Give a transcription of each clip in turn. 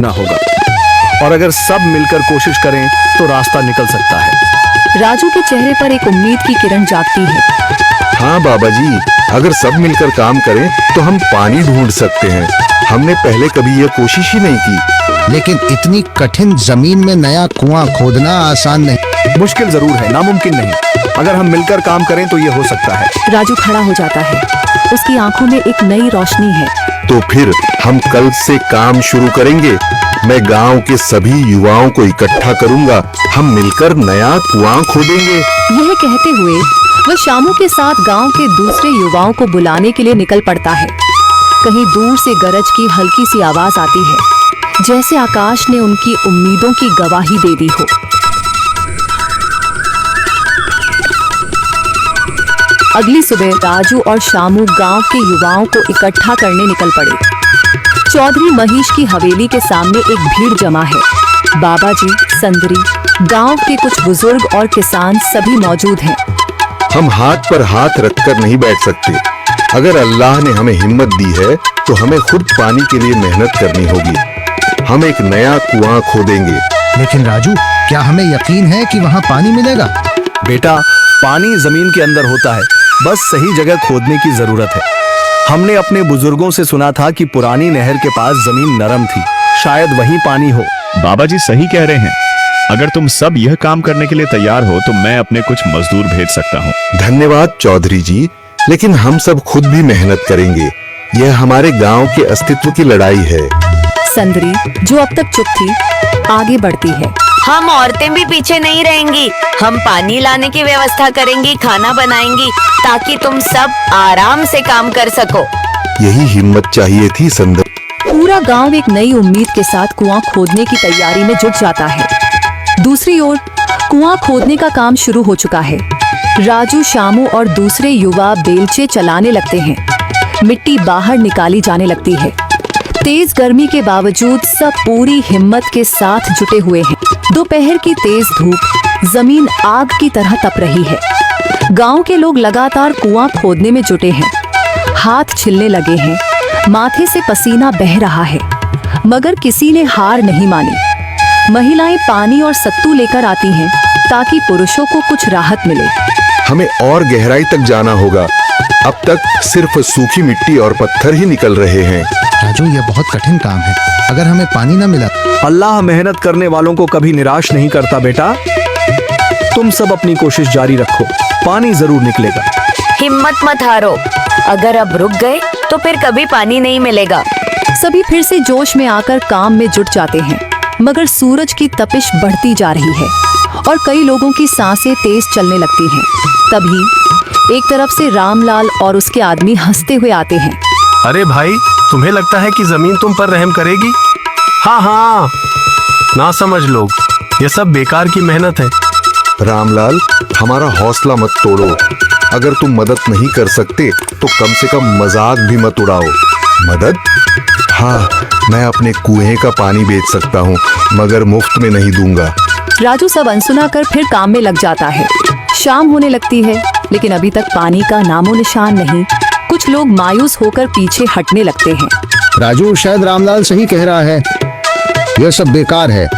ना होगा, और अगर सब मिलकर कोशिश करें तो रास्ता निकल सकता है। राजू के चेहरे पर एक उम्मीद की किरण जागती है। हाँ बाबा जी, अगर सब मिलकर काम करें तो हम पानी ढूंढ सकते हैं। हमने पहले कभी यह कोशिश ही नहीं की। लेकिन इतनी कठिन जमीन में नया कुआं खोदना आसान नहीं। मुश्किल जरूर है, नामुमकिन नहीं। अगर हम मिलकर काम करें तो ये हो सकता है। राजू खड़ा हो जाता है, उसकी आंखों में एक नई रोशनी है। तो फिर हम कल से काम शुरू करेंगे। मैं गांव के सभी युवाओं को इकट्ठा करूंगा। हम मिलकर नया कुआं खोदेंगे। यह कहते हुए वह शामू के साथ गांव के दूसरे युवाओं को बुलाने के लिए निकल पड़ता है। कहीं दूर से गरज की हल्की सी आवाज आती है, जैसे आकाश ने उनकी उम्मीदों की गवाही दे दी हो। अगली सुबह राजू और शामू गांव के युवाओं को इकट्ठा करने निकल पड़े। चौधरी महेश की हवेली के सामने एक भीड़ जमा है। बाबा जी, संदरी, गांव के कुछ बुजुर्ग और किसान सभी मौजूद हैं। हम हाथ पर हाथ रखकर नहीं बैठ सकते। अगर अल्लाह ने हमें हिम्मत दी है तो हमें खुद पानी के लिए मेहनत करनी होगी। हम एक नया कुआं खोदेंगे। लेकिन राजू, क्या हमें यकीन है कि वहाँ पानी मिलेगा? बेटा, पानी जमीन के अंदर होता है, बस सही जगह खोदने की जरूरत है। हमने अपने बुजुर्गों से सुना था कि पुरानी नहर के पास जमीन नरम थी, शायद वहीं पानी हो। बाबा जी सही कह रहे हैं। अगर तुम सब यह काम करने के लिए तैयार हो तो मैं अपने कुछ मजदूर भेज सकता हूँ। धन्यवाद चौधरी जी, लेकिन हम सब खुद भी मेहनत करेंगे। यह हमारे गांव के अस्तित्व की लड़ाई है। संदरी, जो अब तक चुप थी, आगे बढ़ती है। हम औरतें भी पीछे नहीं रहेंगी। हम पानी लाने की व्यवस्था करेंगी, खाना बनाएंगी, ताकि तुम सब आराम से काम कर सको। यही हिम्मत चाहिए थी संदर। पूरा गांव एक नई उम्मीद के साथ कुआं खोदने की तैयारी में जुट जाता है। दूसरी ओर कुआं खोदने का काम शुरू हो चुका है। राजू, शामू और दूसरे युवा बेलचे चलाने लगते हैं। मिट्टी बाहर निकाली जाने लगती है। तेज गर्मी के बावजूद सब पूरी हिम्मत के साथ जुटे हुए हैं। दोपहर की तेज धूप जमीन आग की तरह तप रही है। गांव के लोग लगातार कुआं खोदने में जुटे हैं। हाथ छिलने लगे हैं, माथे से पसीना बह रहा है, मगर किसी ने हार नहीं मानी। महिलाएं पानी और सत्तू लेकर आती हैं ताकि पुरुषों को कुछ राहत मिले। हमें और गहराई तक जाना होगा। अब तक सिर्फ सूखी मिट्टी और पत्थर ही निकल रहे हैं। राजू, यह बहुत कठिन काम है। अगर हमें पानी न मिला? अल्लाह मेहनत करने वालों को कभी निराश नहीं करता बेटा। तुम सब अपनी कोशिश जारी रखो, पानी जरूर निकलेगा। हिम्मत मत हारो। अगर अब रुक गए तो फिर कभी पानी नहीं मिलेगा। सभी फिर से जोश में आकर काम में जुट जाते हैं, मगर सूरज की तपिश बढ़ती जा रही है और कई लोगों की सांसें तेज चलने लगती हैं। तभी एक तरफ से रामलाल और उसके आदमी हंसते हुए आते हैं। अरे भाई, तुम्हें लगता है कि जमीन तुम पर रहम करेगी? हाँ हाँ, ना समझ लोग, ये सब बेकार की मेहनत है। रामलाल, हमारा हौसला मत तोड़ो। अगर तुम मदद नहीं कर सकते तो कम से कम मजाक भी मत उड़ाओ। मदद? हाँ, मैं अपने कुएं का पानी बेच सकता हूँ, मगर मुफ्त में नहीं दूंगा। राजू सब अनसुना कर फिर काम में लग जाता है। शाम होने लगती है, लेकिन अभी तक पानी का नामो निशान नहीं। कुछ लोग मायूस होकर पीछे हटने लगते हैं। राजू, शायद रामलाल सही कह रहा है। यह सब बेकार है।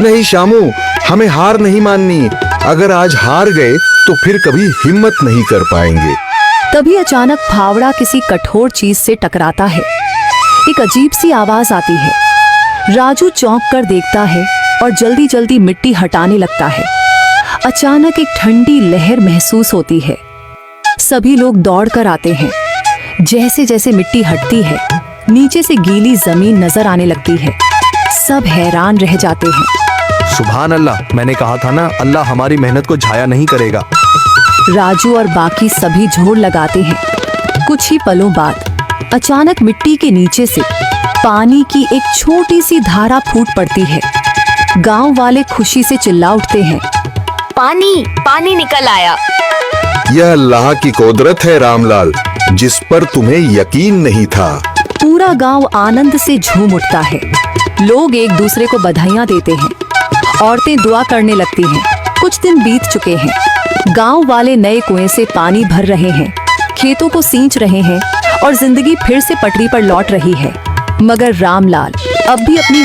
नहीं शामू, हमें हार नहीं माननी। अगर आज हार गए तो फिर कभी हिम्मत नहीं कर पाएंगे। तभी अचानक फावड़ा किसी कठोर चीज से टकराता है। एक अजीब सी आवाज आती है। राजू चौंक कर देखता है और जल्दी जल्दी मिट्टी हटाने लगता है। अचानक एक ठंडी लहर महसूस होती है। सभी लोग दौड़ कर आते हैं। जैसे जैसे मिट्टी हटती है, नीचे से गीली जमीन नजर आने लगती है। सब हैरान रह जाते हैं। सुभान अल्लाह, मैंने कहा था ना, अल्लाह हमारी मेहनत को जाया नहीं करेगा। राजू और बाकी सभी जोर लगाते हैं। कुछ ही पलों बाद अचानक मिट्टी के नीचे से पानी की एक छोटी सी धारा फूट पड़ती है। गांव वाले खुशी से चिल्ला उठते हैं। पानी, पानी निकल आया। यह अल्लाह की कुदरत है रामलाल, जिस पर तुम्हें यकीन नहीं था। पूरा गांव आनंद से झूम उठता है। लोग एक दूसरे को बधाइयां देते हैं। औरतें दुआ करने लगती हैं। कुछ दिन बीत चुके हैं। गांव वाले नए कुएं से पानी भर रहे हैं, खेतों को सींच रहे हैं और जिंदगी फिर से पटरी पर लौट रही है। मगर रामलाल अब भी अपनी